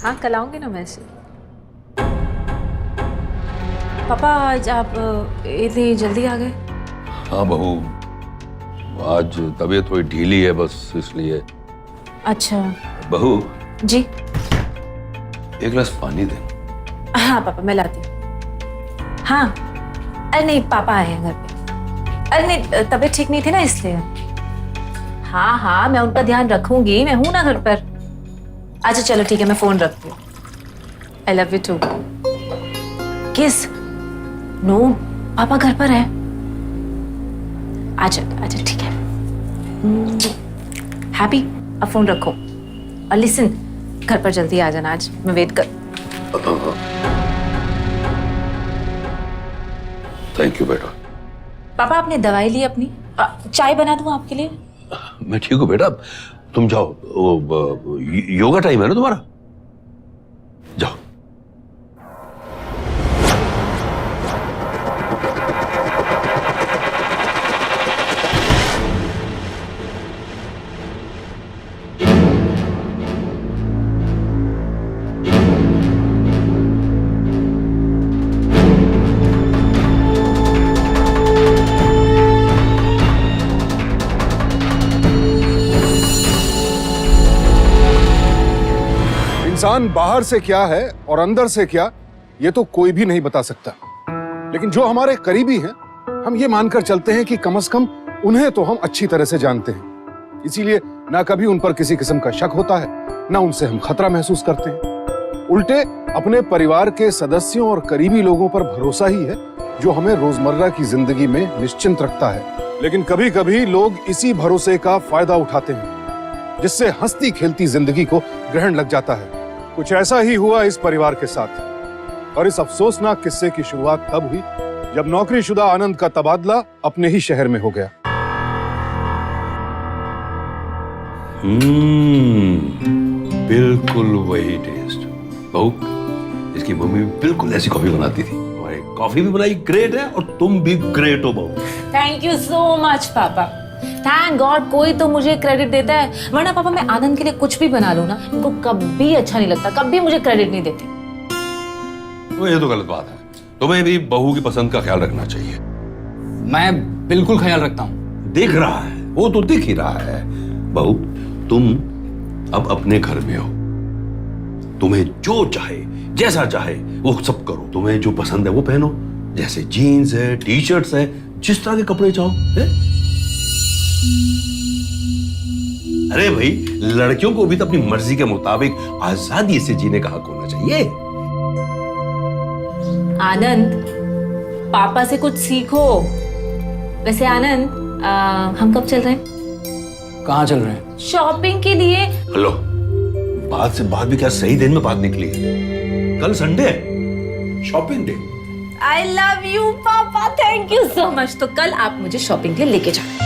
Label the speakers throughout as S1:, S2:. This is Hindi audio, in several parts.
S1: हाँ कल आऊँगी ना मैं ऐसे। पापा आज आप इतनी जल्दी आ गए?
S2: हाँ बहू, आज तबीयत थोड़ी ढीली है बस इसलिए।
S1: अच्छा।
S2: बहू
S1: जी।
S2: एक गिलास पानी दे।
S1: हाँ पापा मैं लाती हूँ। हाँ अरे नहीं पापा आए हैं घर पे। अरे नहीं तबीयत ठीक नहीं थी ना इसलिए। हाँ हाँ मैं उनका ध्यान रखूंगी, मैं हूं ना घर पर। अच्छा चलो ठीक है मैं फोन रखती हूँ। I love you too. Kiss? No पापा घर पर है। अच्छा अच्छा ठीक है। हैप्पी अब फोन रखो और लिसन, घर पर जल्दी आ जाना आज, मैं वेट कर।
S2: थैंक यू बेटा।
S1: पापा आपने दवाई ली अपनी? चाय बना दूं आपके लिए?
S2: मैं ठीक हूँ बेटा, तुम जाओ। योगा टाइम है ना तुम्हारा, जाओ।
S3: इंसान बाहर से क्या है और अंदर से क्या, ये तो कोई भी नहीं बता सकता। लेकिन जो हमारे करीबी हैं, हम ये मानकर चलते हैं कि कम से कम उन्हें तो हम अच्छी तरह से जानते हैं। इसीलिए ना कभी उन पर किसी किस्म का शक होता है, ना उनसे हम खतरा महसूस करते हैं। उल्टे अपने परिवार के सदस्यों और करीबी लोगों पर भरोसा ही है जो हमें रोजमर्रा की जिंदगी में निश्चिंत रखता है। लेकिन कभी कभी लोग इसी भरोसे का फायदा उठाते हैं, जिससे हंसती खेलती जिंदगी को ग्रहण लग जाता है। कुछ ऐसा ही हुआ इस परिवार के साथ। और इस अफसोसनाक किस्से की शुरुआत तब हुई जब नौकरीशुदा आनंद का तबादला अपने ही शहर में हो गया।
S2: बिल्कुल वही टेस्ट। बहू, इसकी मम्मी बिल्कुल ऐसी कॉफी बनाती थी। हमारी कॉफी भी बनाई ग्रेट है और तुम भी ग्रेट हो बहू।
S1: थैंक यू सो मच पापा। थैंक गॉड कोई तो मुझे क्रेडिट देता है, वरना पापा मैं आनंद के लिए कुछ भी बना लूं ना, इनको कभी अच्छा नहीं लगता, कभी मुझे क्रेडिट नहीं देते।
S2: तो ये तो गलत बात है, तुम्हें भी बहू की पसंद का ख्याल रखना चाहिए।
S4: मैं बिल्कुल ख्याल रखता हूँ।
S2: दिख रहा है, वो तो दिख ही रहा है। बहू, तुम अब अपने घर में हो, तुम्हें जो चाहे जैसा चाहे वो सब करो। तुम्हें जो पसंद है वो पहनो, जैसे जीन्स है, टी शर्ट्स है, जिस तरह के कपड़े चाहो है? अरे भाई, लड़कियों को भी तो अपनी मर्जी के मुताबिक आजादी से जीने का हक होना चाहिए।
S1: आनंद पापा से कुछ सीखो। वैसे आनंद हम कब चल रहे हैं?
S4: कहाँ चल रहे हैं?
S1: शॉपिंग के लिए।
S2: हेलो, बात से बात भी क्या सही दिन में बात निकली है। कल संडे है, shopping day.
S1: I love you पापा, थैंक यू सो मच। तो कल आप मुझे शॉपिंग के लिए लेके जाना।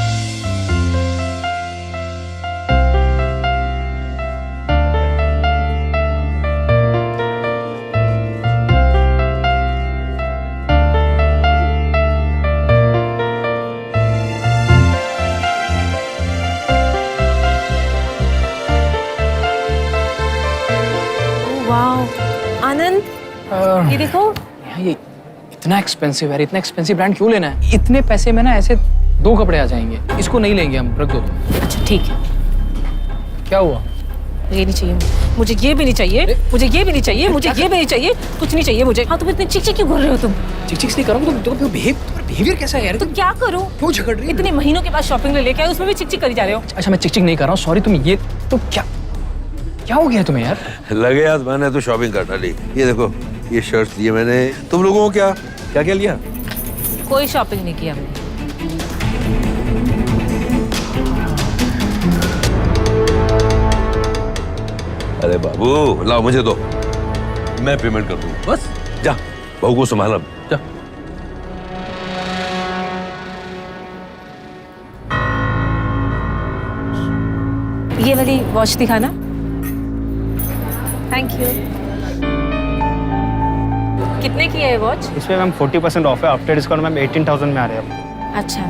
S1: आनंद ये देखो।
S4: ये इतना एक्सपेंसिव है, इतना एक्सपेंसिव ब्रांड क्यों लेना है? इतने पैसे में ना ऐसे 2 कपड़े आ जाएंगे। इसको नहीं लेंगे हम, रख दो तुम।
S1: अच्छा ठीक है।
S4: क्या हुआ?
S1: ये नहीं चाहिए मुझे, ये भी नहीं चाहिए मुझे, ये भी नहीं चाहिए मुझे, ये भी नहीं चाहिए, कुछ नहीं चाहिए मुझे। हाँ तुम इतने चिक चिक क्यों कर रहे हो? तुम
S4: चिक चिक नहीं करूँगा। तुम्हारा बिहेवियर कैसा है यार?
S1: तो क्या करूँ?
S4: क्यों झगड़ रही है?
S1: इतने महीनों के बाद शॉपिंग में लेके आए, उसमें भी चिक चिक करी जा रहे हो।
S4: अच्छा मैं चिक चिक नहीं कर रहा हूँ, सॉरी। तुम ये तो क्या हो गया तुम्हें यार?
S2: लगे यार, मैंने तो शॉपिंग कर डाली। ये देखो, ये शर्ट्स लिए मैंने। तुम लोगों को क्या क्या क्या लिया?
S1: कोई शॉपिंग नहीं की हमने।
S2: अरे बाबू, लाओ मुझे दो, मैं पेमेंट कर दूँ। बस जा, बहू को संभाल अब, जा।
S1: ये वाली वॉच दिखाना। Thank you. कितने की है वॉच?
S5: इसमें मैम 40% ऑफ है। आफ्टर डिस्काउंट मैम 18,000 में आ रहे हैं।
S1: अच्छा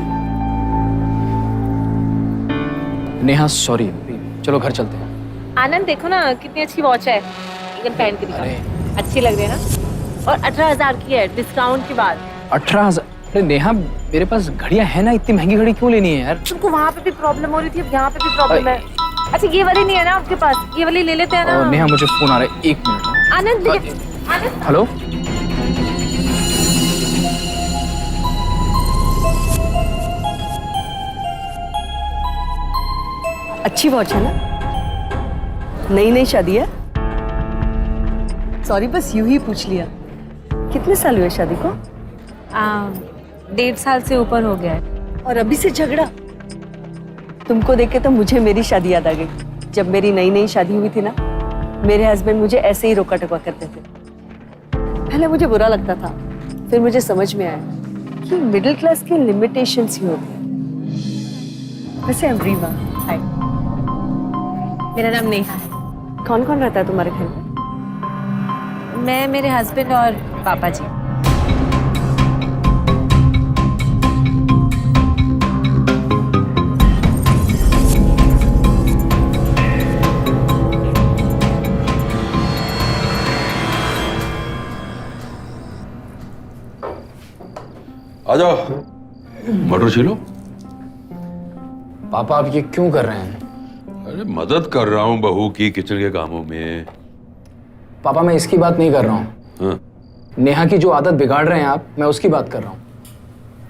S4: नेहा सॉरी, चलो घर चलते हैं।
S1: आनंद देखो ना कितनी अच्छी वॉच है।
S6: एकदम पहन के दिखाओ, अच्छी लग रही है ना। और 18,000 की है डिस्काउंट के बाद।
S4: 18,000? अरे नेहा, मेरे पास घड़ियां है ना, इतनी महंगी घड़ी क्यों लेनी है यार?
S6: तुमको वहाँ पे भी प्रॉब्लम हो रही थी, अब यहाँ पे भी प्रॉब्लम है। अच्छा ये वाली नहीं है ना आपके पास? ये वाली ले लेते हैं ना।
S4: नेहा मुझे फोन आ रहा है, 1 मिनट।
S6: आनंद आनंद,
S4: हेलो,
S7: अच्छी वॉच है ना? नई नई शादी है? सॉरी, बस यूं ही पूछ लिया। कितने साल हुए शादी को?
S1: 1.5 साल से ऊपर हो गया है।
S7: और अभी से झगड़ा? तुमको देख के तो मुझे मेरी शादी याद आ गई। जब मेरी नई नई शादी हुई थी ना, मेरे हस्बैंड मुझे ऐसे ही रोका टोका करते थे। पहले मुझे बुरा लगता था, फिर मुझे समझ में आया कि मिडिल क्लास की लिमिटेशंस ही होती हैं। वैसे I'm रीमा। हाय।
S1: मेरा नाम नेहा है।
S7: कौन कौन रहता है तुम्हारे घर में?
S1: मैं, मेरे हस्बैंड और पापा जी।
S2: आ जाओ, मटर छीलो।
S4: पापा आप ये क्यों कर रहे हैं?
S2: अरे मदद कर रहा हूँ बहू की किचन के कामों में।
S4: पापा मैं इसकी बात नहीं कर रहा हूँ।
S2: हाँ?
S4: नेहा की जो आदत बिगाड़ रहे हैं आप, मैं उसकी बात कर रहा हूँ।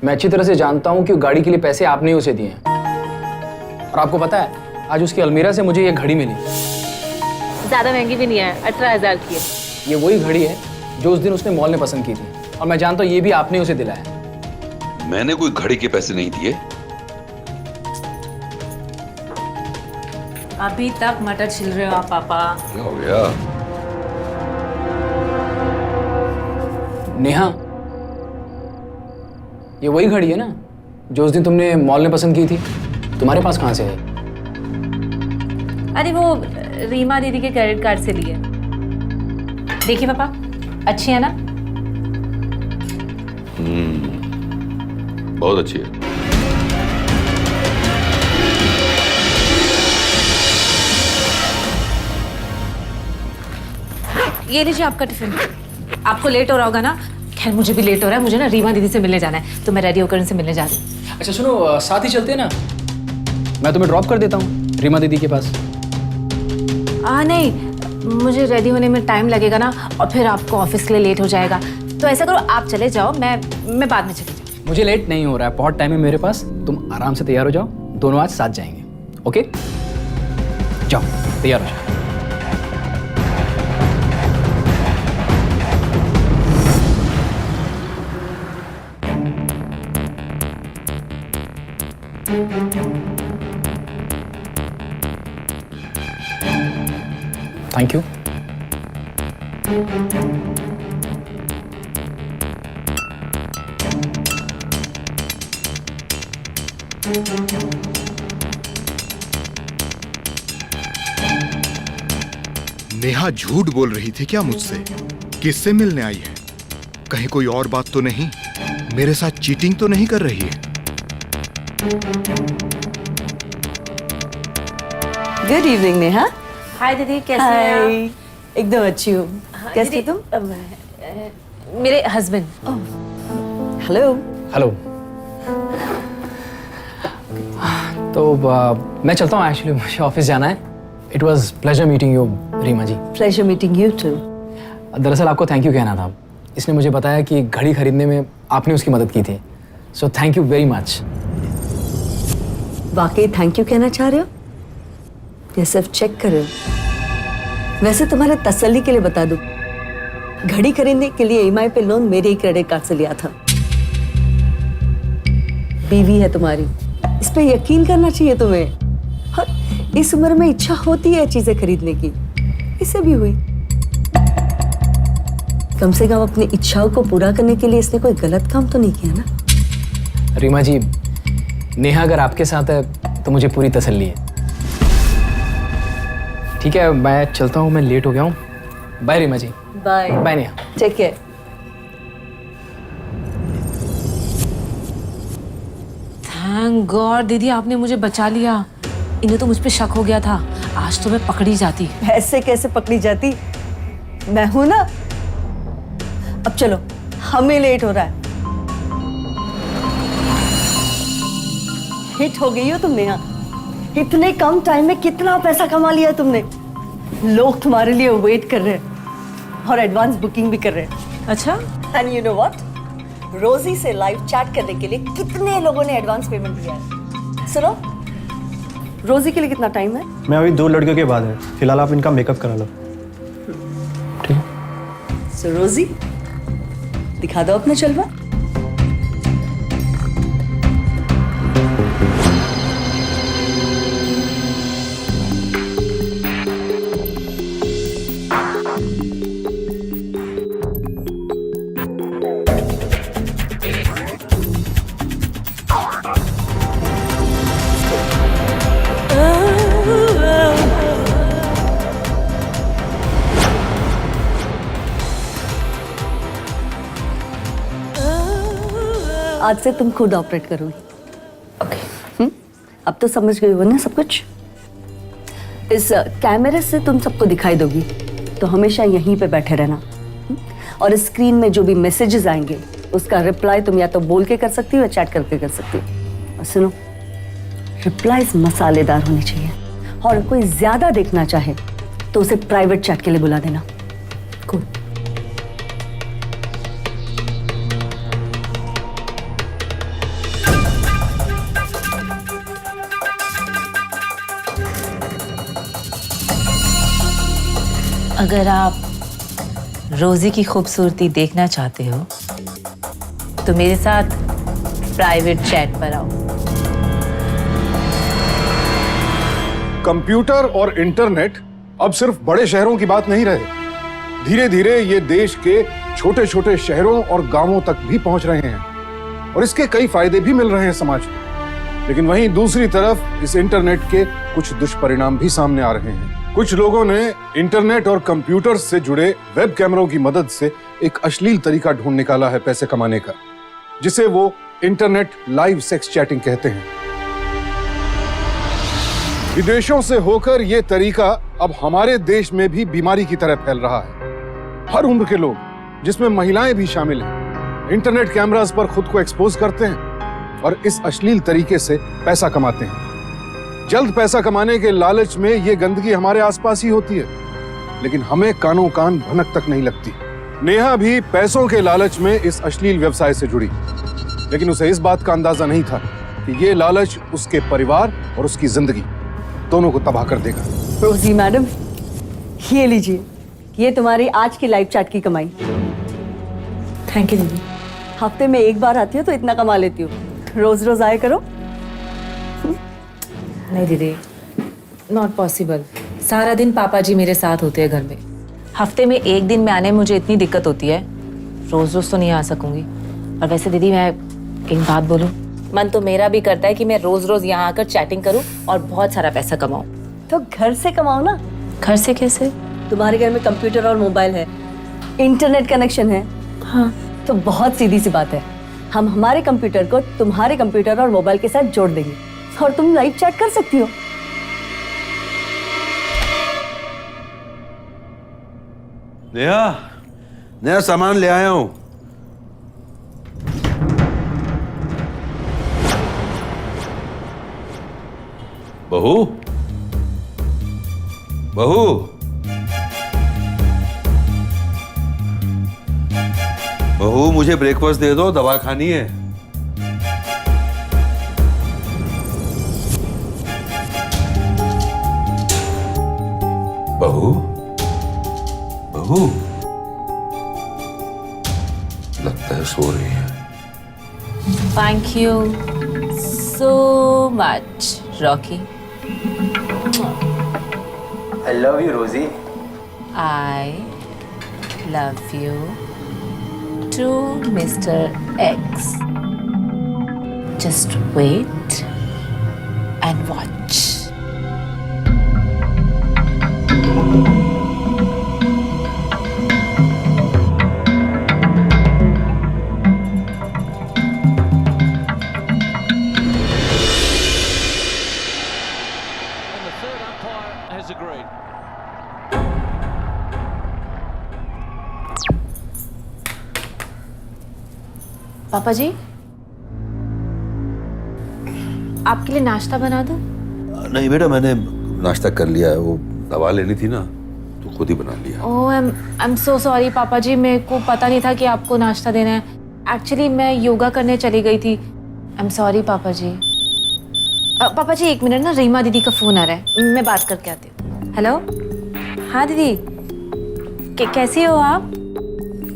S4: मैं अच्छी तरह से जानता हूँ कि गाड़ी के लिए पैसे आपने उसे दिए हैं। और आपको पता है, आज उसकी अलमीरा से मुझे ये घड़ी मिली।
S6: ज्यादा महंगी भी नहीं है, 18,000 की है।
S4: ये वही घड़ी है जो उस दिन उसने मॉल में पसंद की थी, और मैं जानता हूँ ये भी आपने उसे दिलाया।
S2: मैंने कोई घड़ी के पैसे नहीं दिए।
S1: अभी तक मटर छिल रहे हो आप पापा।
S2: क्या हो गया?
S4: नेहा, ये वही घड़ी है ना जो उस दिन तुमने मॉल में पसंद की थी? तुम्हारे पास कहाँ से है?
S1: अरे वो रीमा दीदी के क्रेडिट कार्ड से लिए। देखिए पापा, अच्छी है ना?
S2: बहुत अच्छी है।
S1: ये लीजिए आपका टिफिन। आपको लेट हो रहा होगा ना? खैर मुझे भी लेट हो रहा है, मुझे ना रीमा दीदी से मिलने जाना है, तो मैं रेडी होकर उनसे मिलने जा रही हूँ।
S4: अच्छा सुनो, साथ ही चलते हैं ना? मैं तुम्हें ड्रॉप कर देता हूँ रीमा दीदी के पास।
S1: नहीं, मुझे रेडी होने में टाइम लगेगा ना, और फिर आपको ऑफिस के लिए लेट हो जाएगा। तो ऐसा करो, आप चले जाओ, मैं बाद में चली जाऊँ।
S4: मुझे लेट नहीं हो रहा है, बहुत टाइम है मेरे पास। तुम आराम से तैयार हो जाओ, दोनों आज साथ जाएंगे। ओके, जाओ तैयार हो जाओ। Thank you.
S8: नेहा झूठ बोल रही थी क्या मुझसे? किससे मिलने आई है? कहीं कोई और बात तो नहीं? मेरे साथ चीटिंग तो नहीं कर रही है?
S7: Good evening Neha.
S1: हाय दीदी, कैसे हैं आप?
S7: हाय, एकदम अच्छी हूँ। कैसी हो तुम?
S1: मेरे हस्बैंड।
S7: हेलो।
S4: हेलो। तो मैं चलता हूँ, एक्चुअली मुझे ऑफिस जाना है। It was pleasure meeting you Rima ji.
S7: Pleasure meeting you too.
S4: दरअसल आपको थैंक यू कहना था। इसने मुझे बताया कि घड़ी खरीदने में आपने उसकी मदद की थी, so thank you very much.
S7: वाकई थैंक यू कहना चाह रहे हो या सिर्फ चेक कर रहे हो? वैसे तुम्हारे तसल्ली के लिए बता दूं, घड़ी खरीदने के लिए ईएमआई पे लोन मेरे ही क्रेडिट कार्ड से लिया था। बीवी है तुम्हारी, इस पे यकीन करना चाहिए तुम्हें। और इस उम्र में इच्छा होती है चीजें खरीदने की, इसे भी हुई। कम से कम अपनी इच्छाओं को पूरा करने के लिए इसने कोई गलत काम तो नहीं किया ना?
S4: रीमा जी, नेहा अगर आपके साथ है तो मुझे पूरी तसल्ली है। ठीक है, मैं चलता हूँ, मैं लेट हो गया हूँ। Bye Reema ji.
S7: Bye
S4: bye Neha.
S7: Take care.
S1: Thank God दीदी, आपने मुझे बचा लिया। इन्हें तो मुझ पे शक हो गया था। आज तो मैं पकड़ी जाती।
S7: ऐसे कैसे पकड़ी जाती? मैं हूं ना। अब चलो, हमें लेट हो रहा है। हिट हो गई हो तुम नेहा। इतने कम टाइम में कितना पैसा कमा लिया तुमने। लोग तुम्हारे लिए वेट कर रहे हैं और एडवांस बुकिंग भी कर रहे हैं।
S1: अच्छा,
S7: एंड यू नो व्हाट, रोजी से लाइव चैट करने के लिए कितने लोगों ने एडवांस पेमेंट दिया है। सुनो, रोजी के लिए कितना टाइम है?
S5: मैं अभी 2 लड़कियों के बाद है, फिलहाल आप इनका मेकअप करा लो। ठीक है।
S7: सो रोजी, दिखा दो अपना जलवा। आज से तुम खुद ऑपरेट करोगी। ओके। अब तो समझ गई हो ना सब कुछ। इस कैमरे से तुम सबको दिखाई दोगी, तो हमेशा यहीं पे बैठे रहना। और स्क्रीन में जो भी मैसेजेस आएंगे उसका रिप्लाई तुम या तो बोल के कर सकती हो या चैट करके कर सकती हो। और सुनो, रिप्लाईज मसालेदार होने चाहिए, और कोई ज्यादा देखना चाहे तो उसे प्राइवेट चैट के लिए बुला देना। कूल।
S1: अगर आप रोजी की खूबसूरती देखना चाहते हो तो मेरे साथ प्राइवेट चैट पर आओ।
S3: कंप्यूटर और इंटरनेट अब सिर्फ बड़े शहरों की बात नहीं रहे। धीरे धीरे ये देश के छोटे छोटे शहरों और गांवों तक भी पहुंच रहे हैं, और इसके कई फायदे भी मिल रहे हैं समाज को। लेकिन वहीं दूसरी तरफ इस इंटरनेट के कुछ दुष्परिणाम भी सामने आ रहे हैं। कुछ लोगों ने इंटरनेट और कंप्यूटर से जुड़े वेब कैमरों की मदद से एक अश्लील तरीका ढूंढ निकाला है पैसे कमाने का, जिसे वो इंटरनेट लाइव सेक्स चैटिंग कहते हैं। विदेशों से होकर यह तरीका अब हमारे देश में भी बीमारी की तरह फैल रहा है। हर उम्र के लोग, जिसमें महिलाएं भी शामिल हैं, इंटरनेट कैमरास पर खुद को एक्सपोज करते हैं और इस अश्लील तरीके से पैसा कमाते हैं। जल्द पैसा कमाने के लालच में ये गंदगी हमारे आसपास ही होती है, लेकिन हमें कानों कान भनक तक नहीं लगती। नेहा भी पैसों के लालच में इस अश्लील व्यवसाय से जुड़ी, लेकिन उसे इस बात का अंदाजा नहीं था कि ये लालच उसके परिवार और उसकी जिंदगी दोनों को तबाह कर देगा।
S7: रोजी मैडम, ये लीजिए, ये तुम्हारी आज की लाइव चैट की कमाई।
S1: थैंक यू दीदी।
S7: हफ्ते में एक बार आती हो तो इतना कमा लेती हो, रोज रोज आया करो।
S1: नहीं दीदी, नॉट पॉसिबल। सारा दिन पापा जी मेरे साथ होते हैं घर में। हफ्ते में एक दिन में आने में मुझे इतनी दिक्कत होती है, रोज रोज तो नहीं आ सकूंगी। और वैसे दीदी, मैं एक बात बोलूं, मन तो मेरा भी करता है कि मैं रोज रोज यहाँ आकर चैटिंग करूं और बहुत सारा पैसा कमाऊं।
S7: तो घर से कमाओ ना।
S1: घर से कैसे?
S7: तुम्हारे घर में कंप्यूटर और मोबाइल है, इंटरनेट कनेक्शन है।
S1: हाँ,
S7: तो बहुत सीधी सी बात है, हम हमारे कंप्यूटर को तुम्हारे कंप्यूटर और मोबाइल के साथ जोड़ देंगे और तुम लाइव चैट कर सकती हो।
S2: नेहा, नया सामान ले आया हूं। बहू, बहू, बहू, मुझे ब्रेकफास्ट दे दो, दवा खानी है। बहू, बहू, लगता है सो रही है।
S1: Thank you so much Rocky.
S4: I love you, Rosie.
S1: I love you too, Mr. X. Just wait and watch. पापा जी, आपके लिए नाश्ता बना दूं?
S2: नहीं बेटा, मैंने नाश्ता कर लिया है। वो दवा लेनी थी ना, तो खुद ही बना लिया।
S1: ओह, आई एम सो सॉरी पापा जी, मेरे को पता नहीं था कि आपको नाश्ता देना है। एक्चुअली मैं योगा करने चली गई थी। आई एम सॉरी पापा जी। पापा जी एक मिनट ना, रीमा दीदी का फोन आ रहा है, मैं बात करके आती हूँ। हेलो, हाँ दीदी, कैसी हो आप?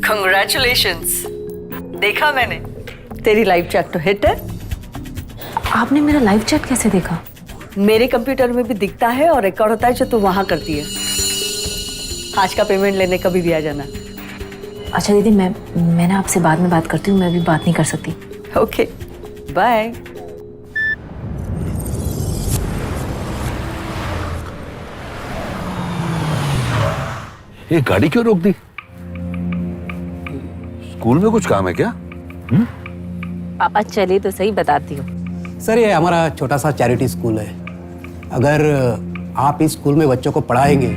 S7: कंग्रेचुलेशंस। देखा मैंने, तेरी लाइव चैट तो हिट है।
S1: आपने मेरा लाइव चैट कैसे देखा?
S7: मेरे कंप्यूटर में भी दिखता है और रिकॉर्ड होता है जो तू वहां करती है। आज का पेमेंट लेने कभी भी आ जाना।
S1: अच्छा दीदी, मैं ना आपसे बाद में बात करती हूँ, मैं अभी बात नहीं कर सकती।
S7: Okay, bye.
S2: ये गाड़ी क्यों रोक दी? स्कूल में कुछ काम है क्या?
S1: पापा चलिए तो सही, बताती हूँ।
S9: सर, ये हमारा छोटा सा चैरिटी स्कूल है। अगर आप इस स्कूल में बच्चों को पढ़ाएंगे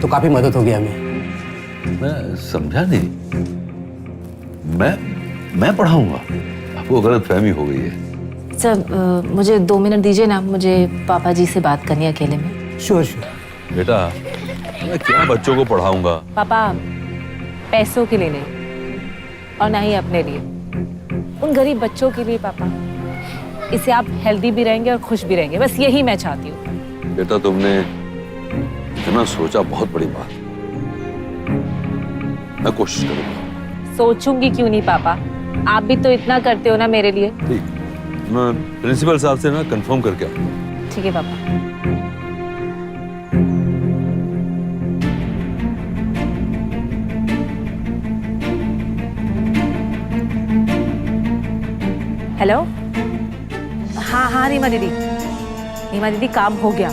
S9: तो काफ़ी मदद होगी हमें।
S2: मैं समझा नहीं। मैं पढ़ाऊंगा? आपको गलतफहमी हो गई है।
S1: सर मुझे 2 मिनट दीजिए ना, मुझे पापा जी से बात करनी है अकेले में।
S9: Sure sure.
S2: बेटा, मैं क्या बच्चों को पढ़ाऊंगा?
S1: पापा, पैसों के लिए नहीं और ना ही अपने लिए, उन गरीब बच्चों के लिए पापा। इससे आप हेल्दी भी रहेंगे और खुश भी रहेंगे, बस यही मैं चाहती हूँ।
S2: बेटा, तुमने इतना सोचा, बहुत बड़ी बात। मैं कोशिश करूंगा।
S1: सोचूंगी क्यों नहीं पापा, आप भी तो इतना करते हो ना मेरे लिए।
S2: ठीक, मैं प्रिंसिपल साहब से ना कंफर्म करके आऊंगा।
S1: ठीक है पापा। हेलो, हाँ रीमा दीदी, काम हो गया।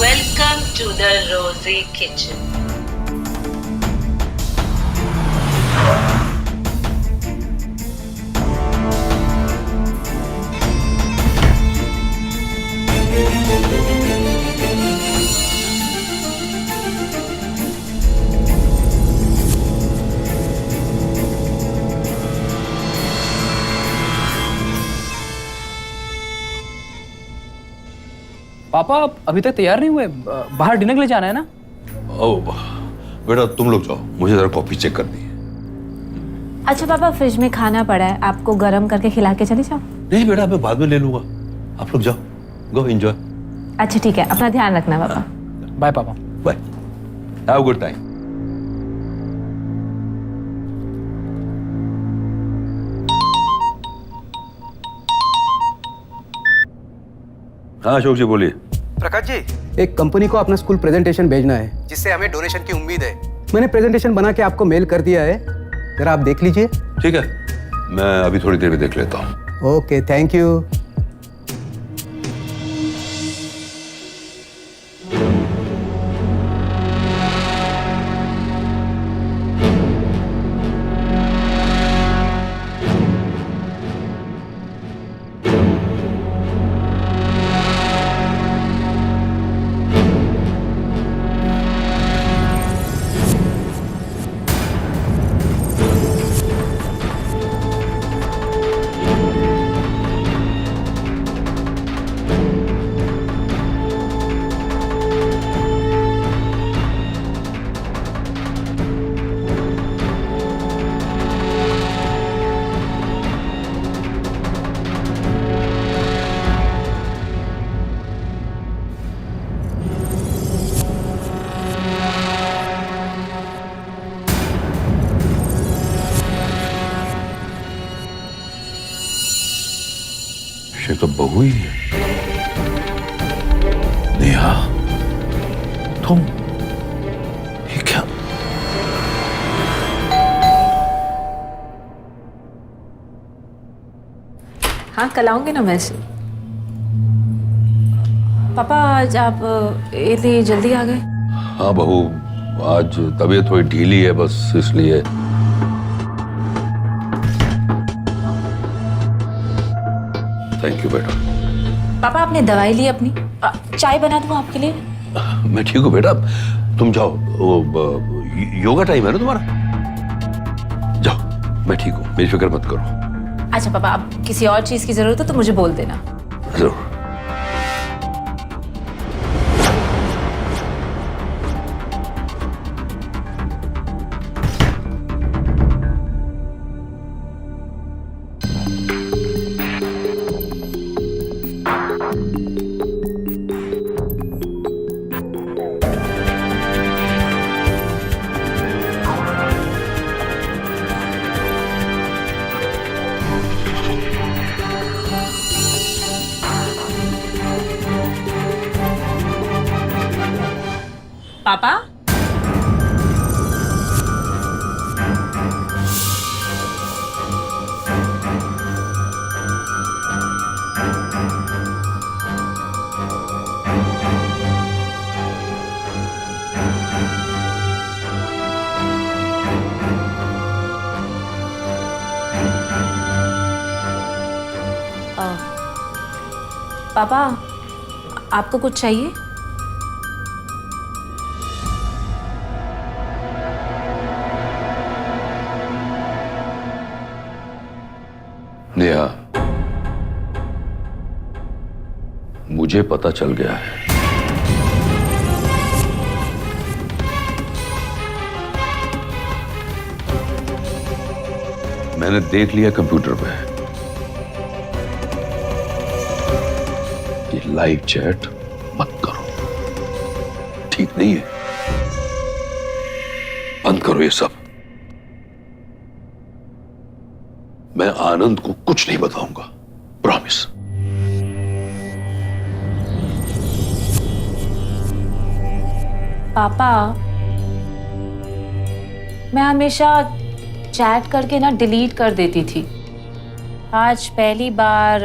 S10: Welcome to the Rosie kitchen.
S4: पापा आप अभी तक तैयार नहीं हुए? बाहर डिनर के लिए जाना है ना?
S2: ओ बेटा, तुम लोग जाओ, मुझे जरा कॉफी चेक करनी है।
S1: अच्छा पापा, फ्रिज में खाना पड़ा है, आपको गर्म करके खिला के चले जाओ।
S2: नहीं बेटा, मैं बाद में ले लूंगा। आप लोग जाओ, गो एंजॉय।
S1: अच्छा ठीक है, अपना ध्यान रखना पापा।
S4: बाय पापा।
S2: Bye, have a good time. हाँ अशोक जी, बोलिए।
S9: प्रकाश जी, एक कंपनी को अपना स्कूल प्रेजेंटेशन भेजना है, जिससे हमें डोनेशन की उम्मीद है। मैंने प्रेजेंटेशन बना के आपको मेल कर दिया है, जरा आप देख लीजिए।
S2: ठीक है, मैं अभी थोड़ी देर में देख लेता हूँ।
S9: Okay, thank you.
S2: ये तो बहू ही है। नेहा, तुम ये क्या?
S1: हाँ, कल आऊंगी ना वैसे। पापा आज आप इतनी जल्दी आ गए?
S2: हाँ बहू, आज तबीयत थोड़ी ढीली है, बस इसलिए। थैंक यू बेटा।
S1: पापा आपने दवाई ली अपनी? चाय बना दूं आपके लिए?
S2: मैं ठीक हूँ बेटा, तुम जाओ। वो योगा टाइम है ना तुम्हारा? मैं ठीक हूँ, मेरी फिक्र मत करो।
S1: अच्छा पापा, अब किसी और चीज की जरूरत हो तो मुझे बोल देना।
S2: जरूर।
S1: पापा, पापा आपको कुछ चाहिए?
S2: नेहा, मुझे पता चल गया है मैंने देख लिया कंप्यूटर पे कि लाइव चैट मत करो, ठीक नहीं है। बंद करो ये सब। मैं आनंद को कुछ नहीं बताऊंगा, प्रॉमिस।
S1: पापा, मैं हमेशा चैट करके ना डिलीट कर देती थी। आज पहली बार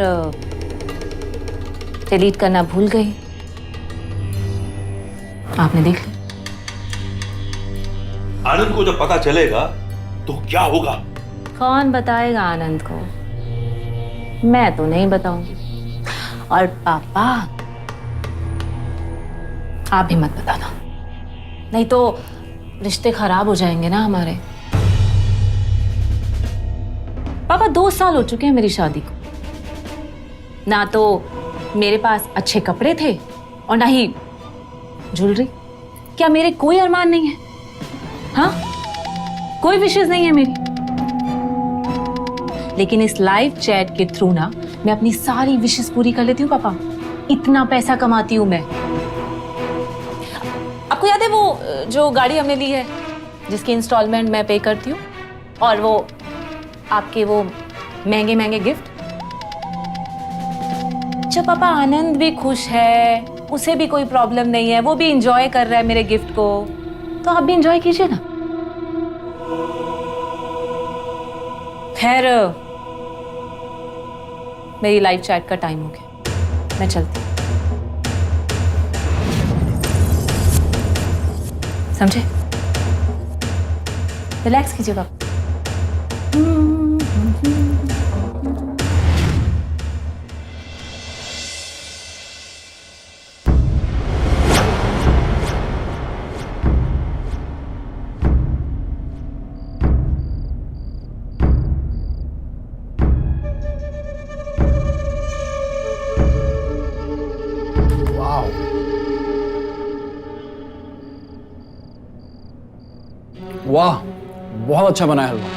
S1: डिलीट करना भूल गई। आपने देख लिया।
S2: आनंद को जब पता चलेगा तो क्या होगा?
S1: कौन बताएगा आनंद को? मैं तो नहीं बताऊंगी। और पापा, आप भी मत बताना, नहीं तो रिश्ते खराब हो जाएंगे ना हमारे। पापा 2 साल हो चुके हैं मेरी शादी को, ना तो मेरे पास अच्छे कपड़े थे और ना ही ज्वेलरी। क्या मेरे कोई अरमान नहीं है? हाँ, कोई विशेष नहीं है मेरी। लेकिन इस लाइव चैट के थ्रू ना मैं अपनी सारी विशेष पूरी कर लेती हूँ पापा। इतना पैसा कमाती हूँ मैं। आपको याद है वो जो गाड़ी हमने ली है, जिसकी इंस्टॉलमेंट मैं पे करती हूँ, और वो आपके वो महंगे महंगे गिफ्ट। जब पापा आनंद भी खुश है, उसे भी कोई प्रॉब्लम नहीं है, वो भी इंजॉय कर रहा है मेरे गिफ्ट को, तो आप भी इंजॉय कीजिए ना। खैर, मेरी लाइव चैट का टाइम हो गया, मैं चलती हूँ। समझे? रिलैक्स कीजिए पापा।
S4: वाह, बहुत अच्छा बना है हलवा।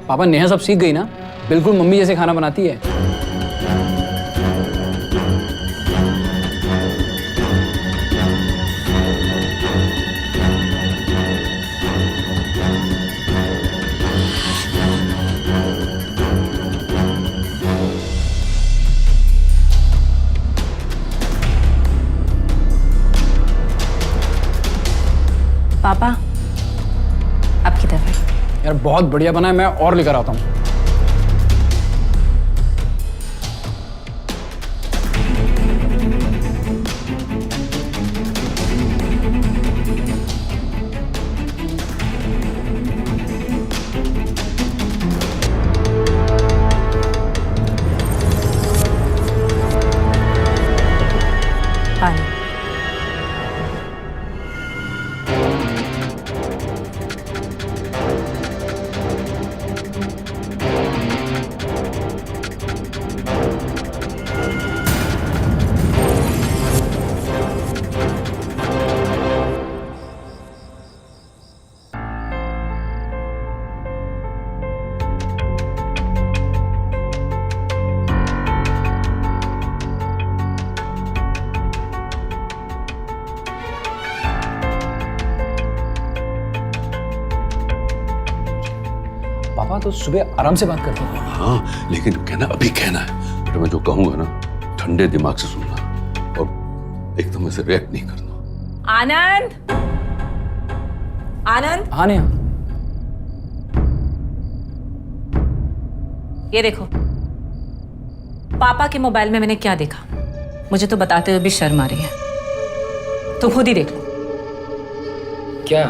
S4: पापा, नेहा सब सीख गई ना, बिल्कुल मम्मी जैसे खाना बनाती है।
S1: पापा, आपकी तरफ।
S4: यार बहुत बढ़िया बना है, मैं और लेकर आता हूँ।
S1: पानी।
S4: पापा तो सुबह आराम से बात करते हैं।
S2: हाँ, लेकिन कहना अभी कहना है। बेटा मैं जो कहूंगा ना ठंडे दिमाग से सुनना और एकदम ऐसे रिएक्ट नहीं करना।
S1: आनंद, आनंद,
S4: हाँ नेहा।
S1: ये देखो पापा के मोबाइल में मैंने क्या देखा, मुझे तो बताते हुए भी शर्म आ रही है। तुम खुद ही देख लो।
S4: क्या?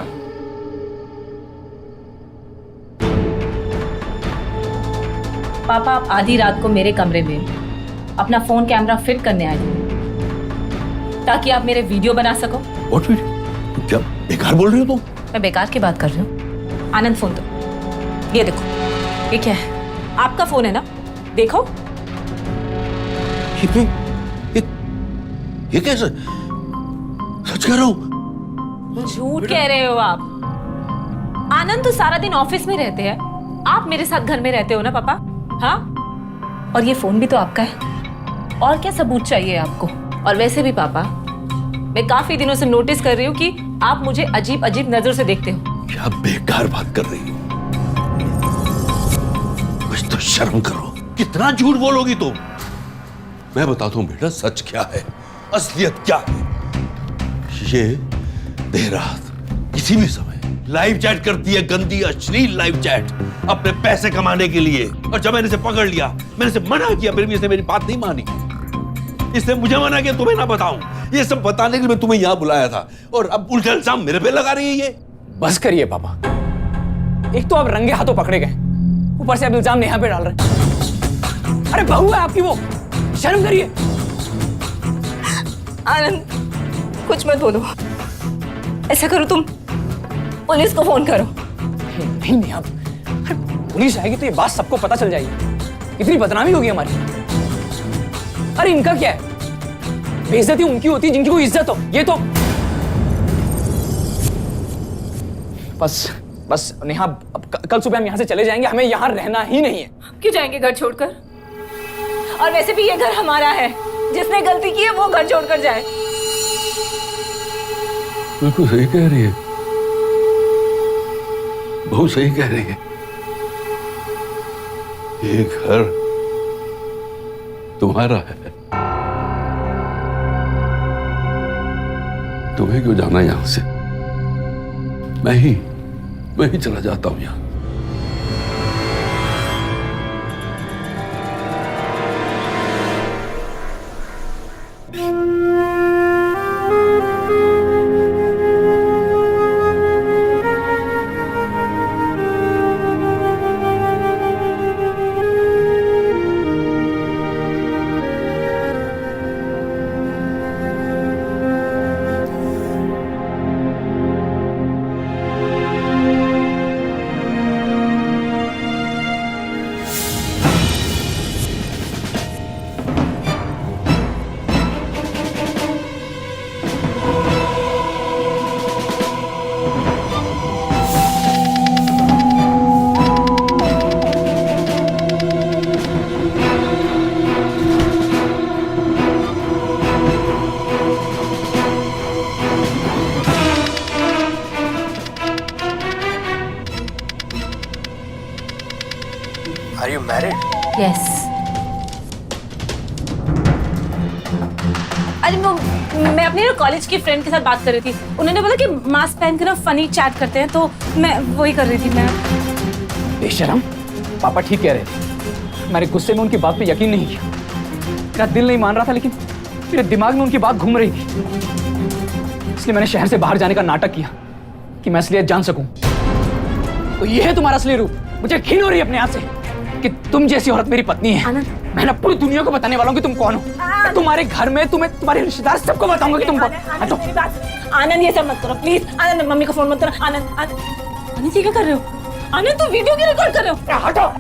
S1: पापा आप आधी रात को मेरे कमरे में अपना फोन कैमरा फिट करने आए थे ताकि आप मेरे वीडियो बना सको।
S2: What video? क्या बेकार बोल रही हो तुम?
S1: मैं बेकार की बात कर रही हूँ। आनंद फोन दो। ये देखो, ये क्या है? आपका फोन है ना? देखो।
S2: ये कैसे? सच कह रहा हूँ।
S1: झूठ कह रहे हो आप। आनंद तो सारा दिन ऑफिस में रहते हैं, आप मेरे साथ घर में रहते हो ना पापा? हाँ, और ये फोन भी तो आपका है। और क्या सबूत चाहिए आपको? और वैसे भी पापा, मैं काफी दिनों से नोटिस कर रही हूँ कि आप मुझे अजीब अजीब नजर से देखते हो।
S2: क्या बेकार बात कर रही हो? कुछ तो शर्म करो। कितना झूठ बोलोगी तुम? मैं बताता हूं बेटा सच क्या है, असलियत क्या है। ये देर रात किसी भी समय लाइव चैट करती है, गंदी अश्लील लाइव चैट, अपने पैसे कमाने के लिए। और जब मैंने इसे पकड़ लिया, मैंने इसे मना किया, फिर भी इसने मेरी बात नहीं मानी। इसने मुझे मना किया तुम्हें ना बताऊं। ये सब बताने के लिए मैं तुम्हें यहां बुलाया था, और अब उल्टा इल्जाम मेरे पे लगा रही है ये।
S4: बस करिए पापा, एक तो आप रंगे हाथों पकड़े गए, ऊपर से अब इल्जाम नेहा पे डाल रहे। अरे बहू है आपकी वो, शर्म करिए।
S1: आनंद कुछ मत बोलो, ऐसा करो तुम पुलिस को फोन करो।
S4: नहीं नहीं, आप पुलिस आएगी तो ये बात सबको पता चल जाएगी, इतनी बदनामी होगी हमारी। अरे इनका क्या है, बेइज्जती उनकी होती जिनकी कोई इज्जत हो। ये तो बस बस नेहा, अब कल सुबह हम यहाँ से चले जाएंगे, हमें यहाँ रहना ही नहीं है।
S1: क्यों जाएंगे घर छोड़कर? और वैसे भी ये घर हमारा है, जिसने गलती की है वो घर छोड़कर जाए।
S2: बिल्कुल सही कह रही है, बहुत सही कह रही है। ये घर तुम्हारा है, तुम्हें क्यों जाना यहां से? मैं ही चला जाता हूं यहां।
S9: Are you married?
S1: यस। अरे मैं अपने कॉलेज की फ्रेंड के साथ बात कर रही थी, उन्होंने बोला कि मास्क पहन कर ना फनी चैट करते हैं, तो मैं वही कर रही थी। मैं
S4: बेशरम, पापा ठीक कह रहे थे, मेरे गुस्से में उनकी बात पे यकीन नहीं किया। मेरा दिल नहीं मान रहा था, लेकिन मेरे दिमाग में उनकी बात घूम रही थी, इसलिए मैंने शहर से बाहर जाने का नाटक किया कि मैं असलियत जान सकूं। तो ये है तुम्हारा असली रूप। मुझे घिन हो रही है अपने आप से कि तुम जैसी औरत मेरी पत्नी है। मैं ना पूरी दुनिया को बताने वाला हूँ कि तुम कौन हो। मैं तुम्हारे घर में तुम्हारे रिश्तेदार सबको बताऊंगा कि तुम कौन।
S1: आनंद ये सब मत करो प्लीज। आनंद मम्मी का फोन मत करो। आनंद ये क्या कर रहे हो? आनंद तुम वीडियो क्यों रिकॉर्ड कर रहे हो?
S4: हटो।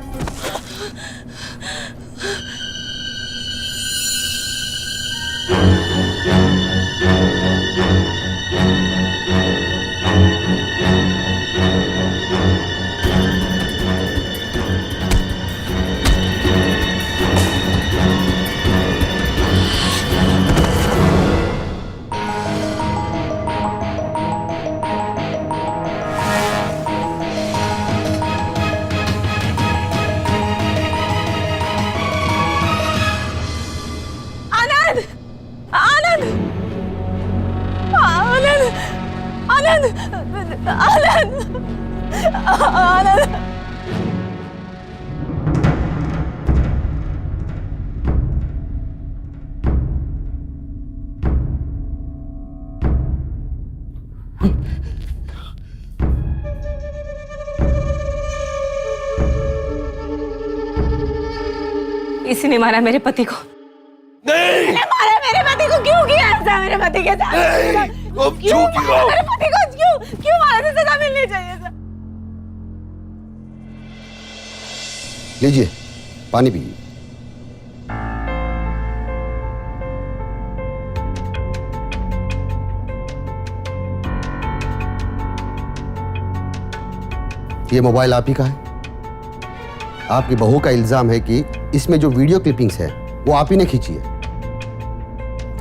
S7: आनंद आनंद आनंद
S6: इसी ने मारा मेरे पति को।
S2: नहीं
S6: मारा मेरे पति को, क्यों किया ऐसा मेरे पति के साथ?
S2: अब
S6: क्यों
S2: झूठी
S6: मारा
S2: हो।
S6: मेरे पति को? क्यों मारा? तो सजा मिलनी चाहिए था।
S9: लीजिए पानी पीजिए। ये मोबाइल आप ही का है। आपकी बहू का इल्जाम है कि इसमें जो वीडियो क्लिपिंग्स है वो आप ही ने खींची है।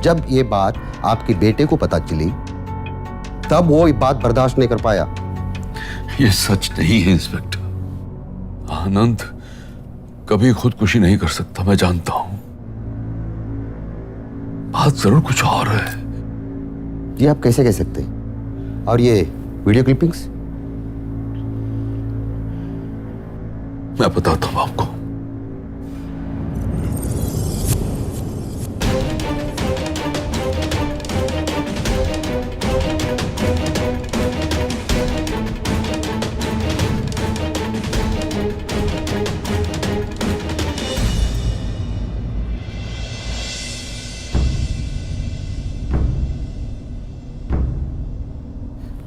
S9: जब ये बात आपके बेटे को पता चली तब वो ये बात बर्दाश्त नहीं कर पाया।
S2: ये सच नहीं है इंस्पेक्टर। आनंद कभी खुदकुशी नहीं कर सकता, मैं जानता हूं। बात जरूर कुछ और है।
S9: ये आप कैसे कह सकते हैं? और ये वीडियो क्लिपिंग्स?
S2: मैं बताता हूं आपको।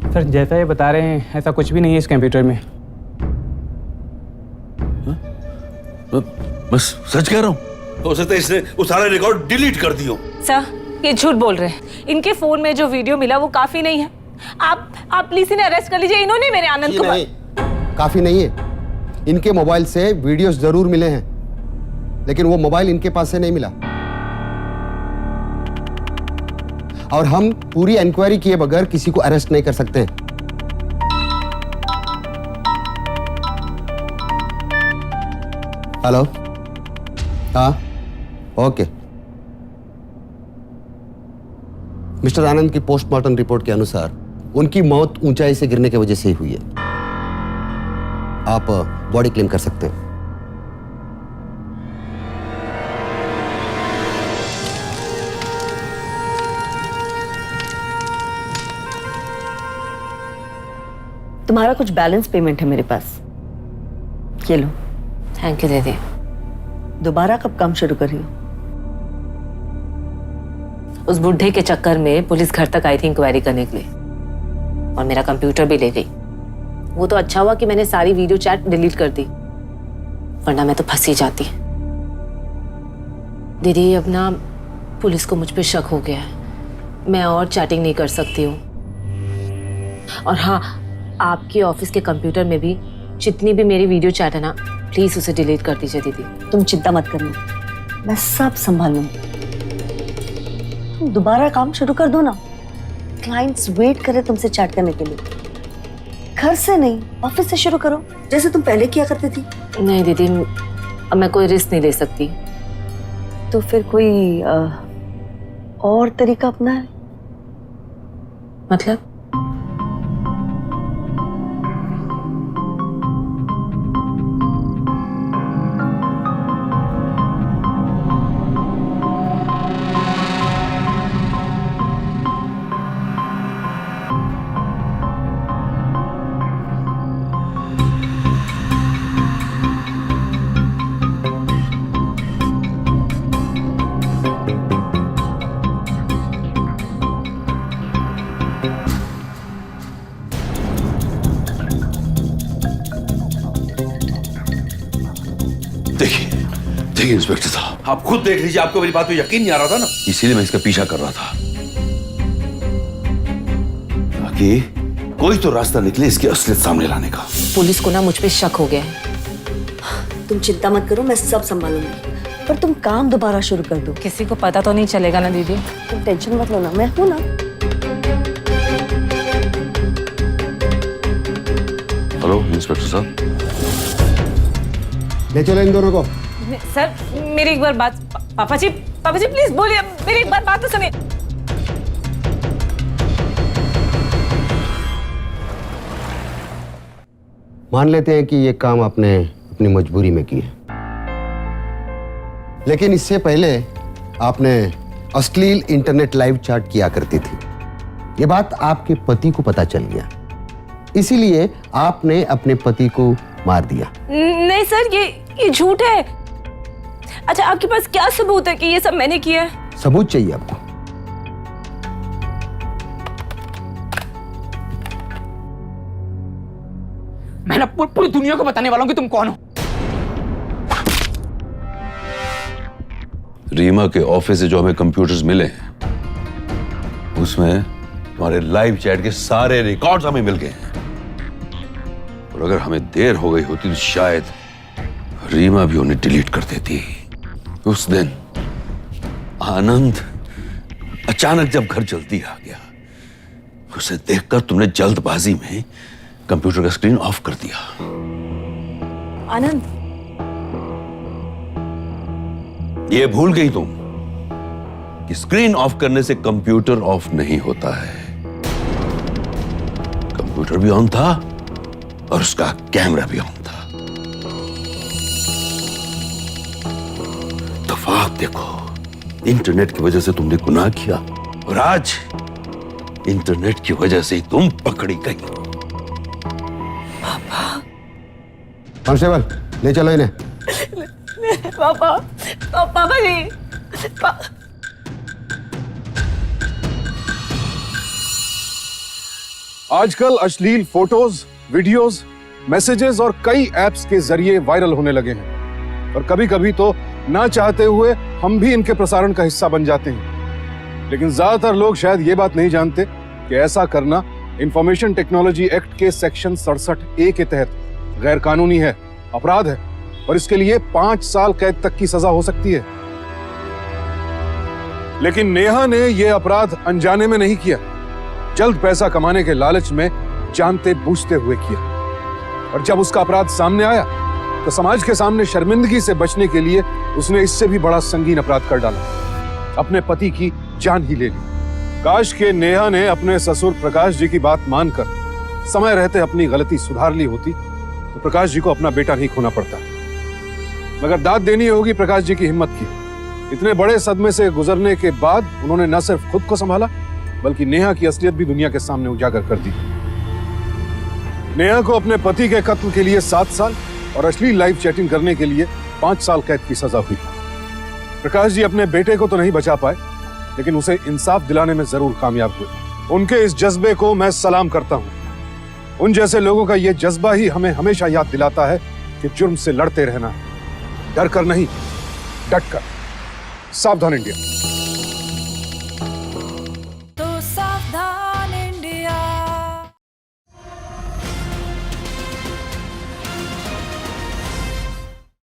S4: सर जैसा ये बता रहे हैं ऐसा कुछ भी नहीं है इस कंप्यूटर में।
S2: मैं सच कह रहा हूं। हो सकता है इसने वो सारा रिकॉर्ड डिलीट कर दियो।
S6: सर ये झूठ बोल रहे हैं। इनके फोन में जो वीडियो मिला वो काफी नहीं है। आप प्लीज इन्हें अरेस्ट कर लीजिए। इन्होंने मेरे आनंद को
S9: नहीं, काफी नहीं है। इनके मोबाइल से वीडियोस जरूर मिले हैं, लेकिन वो मोबाइल इनके पास से नहीं मिला। और हम पूरी इंक्वायरी किए बगैर किसी को अरेस्ट नहीं कर सकते। हेलो, हाँ, ओके। मिस्टर आनंद की पोस्टमार्टम रिपोर्ट के अनुसार उनकी मौत ऊंचाई से गिरने की वजह से ही हुई है। आप बॉडी क्लेम कर सकते हैं।
S7: तुम्हारा कुछ बैलेंस पेमेंट है मेरे पास, ये लो।
S6: थैंक यू दीदी।
S7: दोबारा कब काम शुरू कर रही हो?
S6: उस बुढ़े के चक्कर में पुलिस घर तक आई थी इंक्वायरी करने के लिए, और मेरा कंप्यूटर भी ले गई। वो तो अच्छा हुआ कि मैंने सारी वीडियो चैट डिलीट कर दी, वरना मैं तो फंस ही जाती। दीदी अब ना पुलिस को मुझ पे शक हो गया है। मैं और चैटिंग नहीं कर सकती हूँ। और हाँ, आपके ऑफिस के कंप्यूटर में भी जितनी भी मेरी वीडियो चैट है ना, प्लीज उसे डिलीट कर दीजिए दीदी।
S7: तुम चिंता मत करना, मैं सब संभालूंगी। तुम दोबारा काम शुरू कर दो ना। क्लाइंट्स वेट करे तुमसे चैट करने के लिए। घर से नहीं, ऑफिस से शुरू करो, जैसे तुम पहले किया करती थी।
S6: नहीं दीदी, अब मैं कोई रिस्क नहीं ले सकती।
S7: तो फिर कोई और तरीका अपना है?
S6: मतलब?
S2: देखिए इंस्पेक्टर साहब, आप खुद देख लीजिए। आपको मेरी बात पे यकीन नहीं आ रहा था ना, इसीलिए मैं इसका पीछा कर रहा था, ताकि कोई तो रास्ता निकले इसकी असलियत सामने लाने का।
S6: पुलिस को ना मुझ पे शक हो गया है।
S7: तुम चिंता मत करो, मैं सब संभालूंगी। पर तुम काम दोबारा शुरू कर दो।
S6: किसी को पता तो नहीं चलेगा ना दीदी?
S7: तुम टेंशन मत लो ना, मैं हूं ना।
S2: हेलो इंस्पेक्टर साहब।
S9: ले चलो इन दोनों को।
S6: सर मेरी एक बार बात, पापा जी प्लीज बोलिए, मेरी एक बार बात तो सुनिए।
S9: मान लेते हैं कि ये काम आपने अपनी मजबूरी में किया, लेकिन इससे पहले आपने अश्लील इंटरनेट लाइव चैट किया करती थी। ये बात आपके पति को पता चल गया, इसीलिए आपने अपने पति को मार दिया।
S7: नहीं सर, ये झूठ है। अच्छा, आपके पास क्या सबूत है कि ये सब मैंने किया है?
S9: सबूत चाहिए आपको?
S4: मैं ना पूरी दुनिया को बताने वाला हूं कि तुम कौन हो।
S2: रीमा के ऑफिस से जो हमें कंप्यूटर्स मिले हैं, उसमें तुम्हारे लाइव चैट के सारे रिकॉर्ड्स हमें मिल गए हैं। और अगर हमें देर हो गई होती तो शायद रीमा भी उन्हें डिलीट कर देती। उस दिन आनंद अचानक जब घर जल्दी आ गया, उसे देखकर तुमने जल्दबाजी में कंप्यूटर का स्क्रीन ऑफ कर दिया।
S1: आनंद,
S2: ये भूल गई तुम कि स्क्रीन ऑफ करने से कंप्यूटर ऑफ नहीं होता है। कंप्यूटर भी ऑन था और उसका कैमरा भी ऑन था। तफावत देखो, इंटरनेट की वजह से तुमने गुनाह किया और आज इंटरनेट की वजह से ही तुम पकड़ी गई।
S9: कांस्टेबल, ले चलो इन्हें।
S7: पापा जी।
S3: आजकल अश्लील फोटोज, वीडियोस, मैसेजेस और कई एप्स के जरिए वायरल होने लगे हैं और कभी कभी तो ना चाहते हुए हम भी इनके प्रसारण का हिस्सा बन जाते हैं। लेकिन ज्यादातर लोग शायद ये बात नहीं जानते कि ऐसा करना इंफॉर्मेशन टेक्नोलॉजी एक्ट के सेक्शन 67A के तहत गैर कानूनी है, अपराध है और इसके लिए 5 साल कैद तक की सजा हो सकती है। लेकिन नेहा ने यह अपराध अनजाने में नहीं किया, जल्द पैसा कमाने के लालच में जानते बूझते हुए किया। और जब उसका अपराध सामने आया तो समाज के सामने शर्मिंदगी से बचने के लिए उसने इससे भी बड़ा संगीन अपराध कर डाला, अपने पति की जान ही ले ली। काश के नेहा ने अपने ससुर प्रकाश जी की बात मानकर समय रहते अपनी गलती सुधार ली होती तो प्रकाश जी को अपना बेटा नहीं खोना पड़ता। मगर दाद देनी होगी प्रकाश जी की हिम्मत की। इतने बड़े सदमे से गुजरने के बाद उन्होंने न सिर्फ खुद को संभाला बल्कि नेहा की असलियत भी दुनिया के सामने उजागर कर दी। नेहा को अपने पति के कत्ल के लिए 7 साल और अश्लील लाइव चैटिंग करने के लिए 5 साल कैद की सजा हुई। प्रकाश जी अपने बेटे को तो नहीं बचा पाए, लेकिन उसे इंसाफ दिलाने में जरूर कामयाब हुए। उनके इस जज्बे को मैं सलाम करता हूं। उन जैसे लोगों का यह जज्बा ही हमें हमेशा याद दिलाता है कि जुर्म से लड़ते रहना है, डर कर नहीं, डट कर। सावधान इंडिया।